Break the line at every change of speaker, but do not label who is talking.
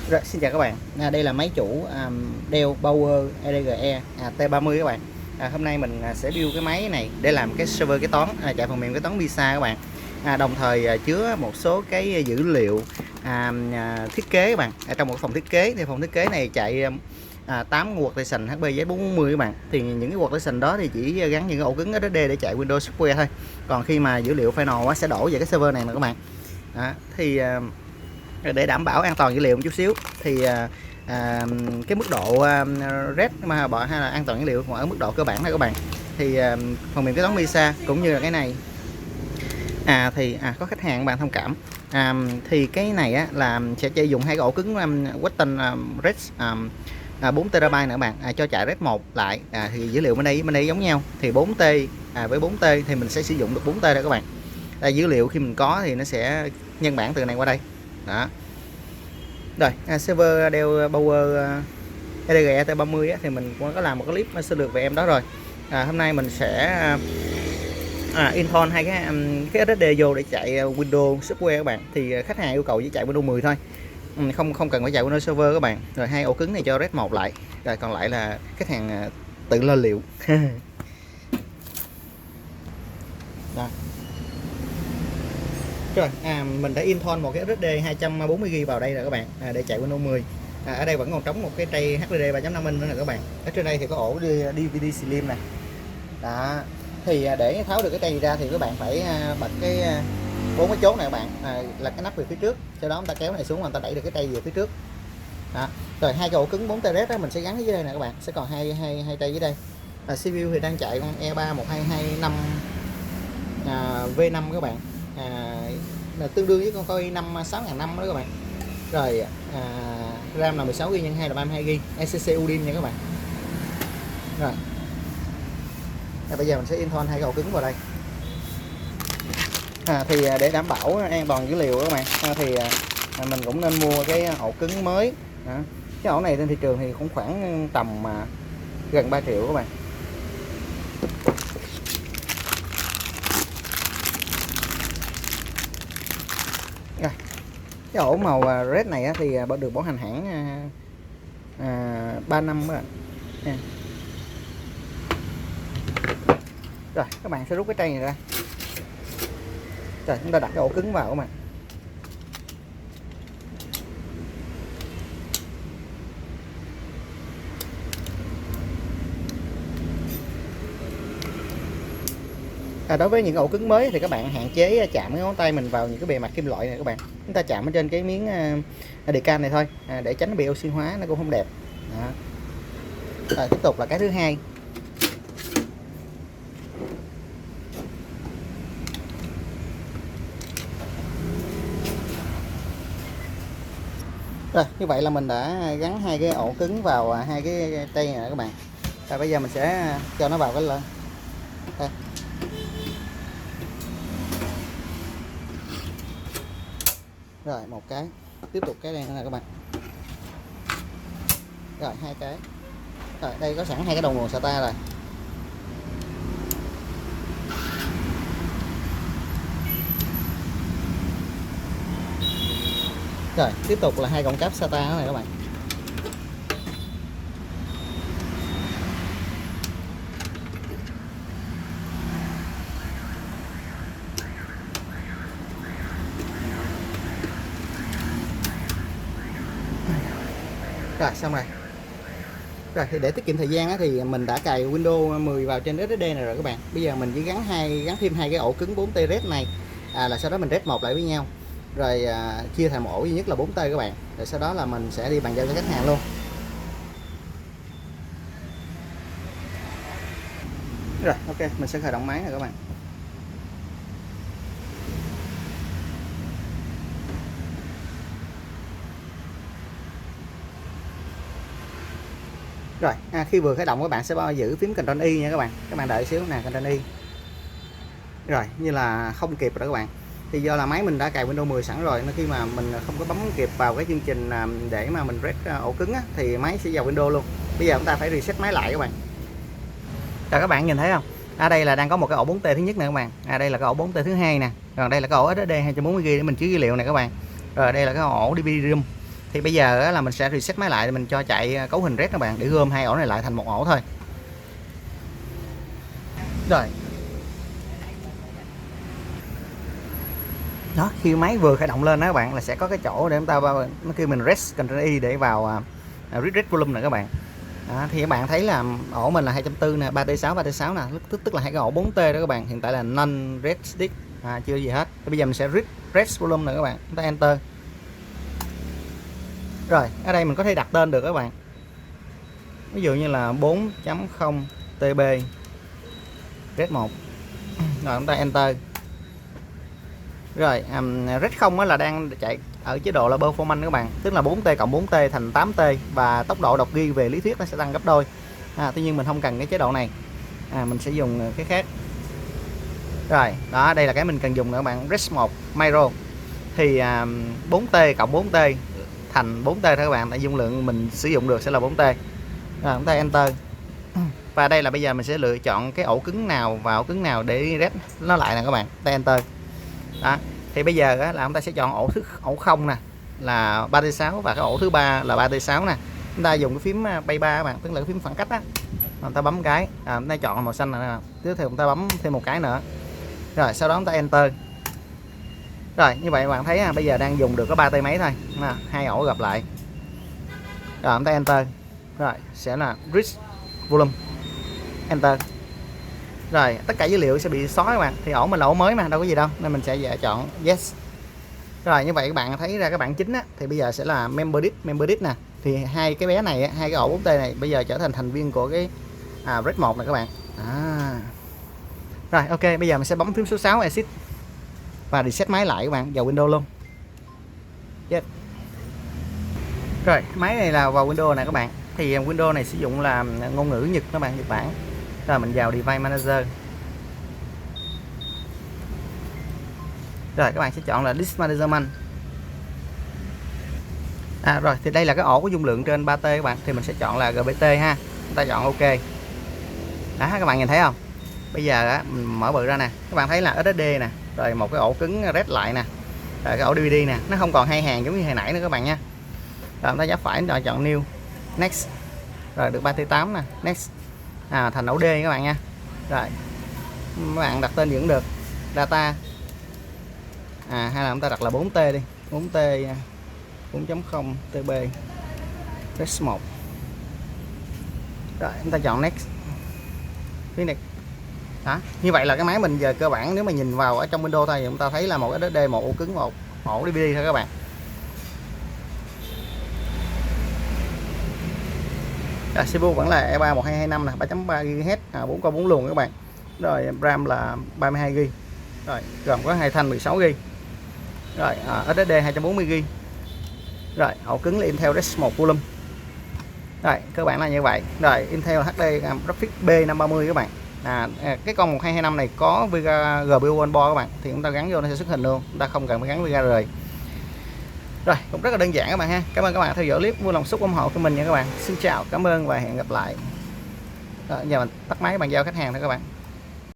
Rồi, xin chào các bạn. Đây là máy chủ Dell Power EDGE T30 các bạn. Hôm nay mình sẽ build cái máy này để làm cái server kế toán, chạy phần mềm kế toán Visa các bạn. Đồng thời chứa một số cái dữ liệu thiết kế các bạn. Trong một phòng thiết kế thì phòng thiết kế này chạy 8 workstation HP Z440 các bạn. Thì những cái workstation đó thì chỉ gắn những cái ổ cứng SSD để chạy Windows software thôi. Còn khi mà dữ liệu final sẽ đổ về cái server này nè các bạn. Thì để đảm bảo an toàn dữ liệu một chút xíu thì cái mức độ RED mà bỏ hay là an toàn dữ liệu ở mức độ cơ bản này các bạn, thì phần mềm kế toán Visa cũng như là cái này có khách hàng bạn thông cảm, thì cái này là sẽ chơi dùng hai cái ổ cứng Western RED 4 TB nữa các bạn, cho chạy RED 1 lại, thì dữ liệu bên đây giống nhau, thì 4T với 4T thì mình sẽ sử dụng được 4T đây các bạn. Dữ liệu khi mình có thì nó sẽ nhân bản từ này qua đây đó. Rồi, server Dell Power EDGE T30 thì mình cũng có làm một cái clip sơ lược về em đó rồi. Hôm nay mình sẽ install hai cái SSD vô để chạy Windows software các bạn. Thì khách hàng yêu cầu chỉ chạy Windows 10 thôi, không cần phải chạy Windows Server các bạn. Rồi hai ổ cứng này cho RED 1 lại, rồi còn lại là khách hàng tự lo liệu. Đó. Rồi, mình đã install một cái SSD 240GB vào đây rồi các bạn, để chạy Windows 10. Ở đây vẫn còn trống một cái tray HDD 3.5 inch nữa nè các bạn. Ở trên đây thì có ổ DVD Slim này. Đó. Thì để tháo được cái tray ra thì các bạn phải bật cái 4 cái chốt này các bạn, là cái nắp về phía trước. Sau đó chúng ta kéo này xuống, người ta đẩy được cái tray về phía trước. Đó. Rồi hai cái ổ cứng 4 TB đó mình sẽ gắn ở dưới đây nè các bạn, sẽ còn hai tray dưới đây. CPU thì đang chạy con E3-1225 V5 các bạn. Là tương đương với con Core i5 6500 đó các bạn. Rồi RAM là 16GB nhân 2 là 32GB, ECC UDIN nha các bạn. Rồi bây giờ mình sẽ install hai cái ổ cứng vào đây. Thì để đảm bảo an toàn dữ liệu các bạn, thì mình cũng nên mua cái ổ cứng mới. Cái ổ này trên thị trường thì cũng khoảng tầm gần 3 triệu các bạn. Rồi, cái ổ màu red này thì được bảo hành hãng 3 năm các bạn. Rồi các bạn sẽ rút cái tray này ra. Rồi chúng ta đặt cái ổ cứng vào các bạn. Đối với những ổ cứng mới thì các bạn hạn chế chạm cái ngón tay mình vào những cái bề mặt kim loại này các bạn. Chúng ta chạm ở trên cái miếng decal này thôi, để tránh nó bị oxy hóa, nó cũng không đẹp. Đó. Rồi tiếp tục là cái thứ hai. Rồi như vậy là mình đã gắn hai cái ổ cứng vào hai cái tray này các bạn. Rồi bây giờ mình sẽ cho nó vào cái đây. Rồi một cái, tiếp tục cái này nữa nè các bạn. Rồi hai cái. Rồi đây có sẵn hai cái đầu nguồn SATA rồi. Rồi tiếp tục là hai cổng cáp SATA này các bạn. Rồi xong rồi. Rồi thì để tiết kiệm thời gian thì mình đã cài Windows 10 vào trên SSD này rồi các bạn. Bây giờ mình chỉ gắn thêm hai cái ổ cứng 4T RED này, là sau đó mình RED 1 lại với nhau. Rồi chia thành một ổ duy nhất là 4T các bạn. Rồi sau đó là mình sẽ đi bàn giao cho khách hàng luôn. Rồi ok, mình sẽ khởi động máy này các bạn. Rồi khi vừa khởi động các bạn sẽ giữ phím Ctrl Y nha các bạn. Các bạn đợi xíu nè, Ctrl Y. Rồi như là không kịp rồi đó các bạn. Thì do là máy mình đã cài Windows 10 sẵn rồi, nên khi mà mình không có bấm kịp vào cái chương trình để mà mình reset ổ cứng thì máy sẽ vào Windows luôn. Bây giờ chúng ta phải reset máy lại các bạn. Rồi các bạn nhìn thấy không? Ở đây là đang có một cái ổ 4T thứ nhất nè các bạn. Đây là cái ổ 4T thứ hai nè. Còn đây là cái ổ SSD 240GB để mình chứa dữ liệu này các bạn. Rồi đây là cái ổ DVD ROM. Thì bây giờ á, là mình sẽ reset máy lại, mình cho chạy cấu hình red các bạn, để gom hai ổ này lại thành một ổ thôi. Rồi. Đó, khi máy vừa khởi động lên đó các bạn, là sẽ có cái chỗ để chúng ta vào, nó kêu mình rest Ctrl Y để vào reset volume này các bạn. Đó, thì các bạn thấy là ổ mình là 240 nè, 3T6 nè, tức là hai cái ổ 4T đó các bạn. Hiện tại là non red stick, chưa gì hết. Thì bây giờ mình sẽ rest volume này các bạn, chúng ta enter. Rồi, ở đây mình có thể đặt tên được các bạn. Ví dụ như là 4.0 TB red 1. Rồi chúng ta enter. Rồi, red 0 là đang chạy ở chế độ là performance các bạn, tức là 4T cộng 4T thành 8T, và tốc độ đọc ghi về lý thuyết nó sẽ tăng gấp đôi. Tuy nhiên mình không cần cái chế độ này, mình sẽ dùng cái khác. Rồi, đó, đây là cái mình cần dùng nữa các bạn, red 1 micro. Thì 4T cộng 4T thành 4T thôi các bạn, tại dung lượng mình sử dụng được sẽ là 4T. Rồi chúng ta enter. Và đây là bây giờ mình sẽ lựa chọn cái ổ cứng nào và ổ cứng nào để red nó lại nè các bạn, ta enter. Đó, thì bây giờ á, là chúng ta sẽ chọn ổ 0 nè là 3T6, và cái ổ thứ ba là 3T6 nè. Chúng ta dùng cái phím bay 3 các bạn, tức là cái phím phản cách á. Chúng ta bấm cái, chúng ta chọn màu xanh này, tiếp theo chúng ta bấm thêm một cái nữa. Rồi sau đó chúng ta enter. Rồi như vậy các bạn thấy bây giờ đang dùng được có 3 tay máy thôi, hai ổ gặp lại. Rồi chúng ta enter. Rồi sẽ là reach volume, enter. Rồi tất cả dữ liệu sẽ bị xóa các bạn, thì ổ mình là ổ mới mà đâu có gì đâu, nên mình sẽ chọn yes. Rồi như vậy các bạn thấy ra cái bảng chính á, thì bây giờ sẽ là member disk nè. Thì hai cái bé này, hai cái ổ 4T này bây giờ trở thành thành viên của cái red 1 này các bạn. Rồi ok, bây giờ mình sẽ bấm phím số 6 exit và reset máy lại các bạn, vào Windows luôn. Yes. Rồi máy này là vào Windows này các bạn. Thì Windows này sử dụng là ngôn ngữ Nhật các bạn, Nhật Bản. Rồi mình vào Device Manager. Rồi các bạn sẽ chọn là Disk Management. Rồi thì đây là cái ổ có dung lượng trên 3T các bạn, thì mình sẽ chọn là GPT ha. Chúng ta chọn OK. Đó các bạn nhìn thấy không? Bây giờ á, mình mở bự ra nè, các bạn thấy là SSD nè, rồi một cái ổ cứng red lại nè, rồi cái ổ DVD nè, nó không còn hai hàng giống như hồi nãy nữa các bạn nha. Rồi chúng ta nhấp phải rồi chọn New, Next. Rồi được 3T8 nè, Next. Thành ổ D các bạn nha. Rồi các bạn đặt tên vẫn được, data hay là chúng ta đặt là 4T đi, 4T 4.0 TB red 1. Rồi chúng ta chọn Next. Đó, như vậy là cái máy mình giờ cơ bản nếu mà nhìn vào ở trong Windows thôi, chúng ta thấy là một SSD, một ổ cứng, một ổ DVD thôi các bạn. CPU vẫn là E3 1225 nè, 3.3 GHz, 4 core 4 luồng các bạn. Rồi RAM là 32 GB. Rồi gồm có hai thanh 16 GB. Rồi SSD 240 GB. Rồi ổ cứng là Intel Red 1 volume. Rồi cơ bản là như vậy. Rồi Intel HD Graphics B530 các bạn. Cái con 1225 này có Vega GPU on board các bạn, thì chúng ta gắn vô nó sẽ xuất hình luôn, chúng ta không cần phải gắn Vega rồi. Rồi cũng rất là đơn giản các bạn ha. Cảm ơn các bạn theo dõi clip, vui lòng xúc ủng hộ của mình nha các bạn. Xin chào, cảm ơn và hẹn gặp lại. Giờ mình tắt máy bàn giao khách hàng thôi các bạn.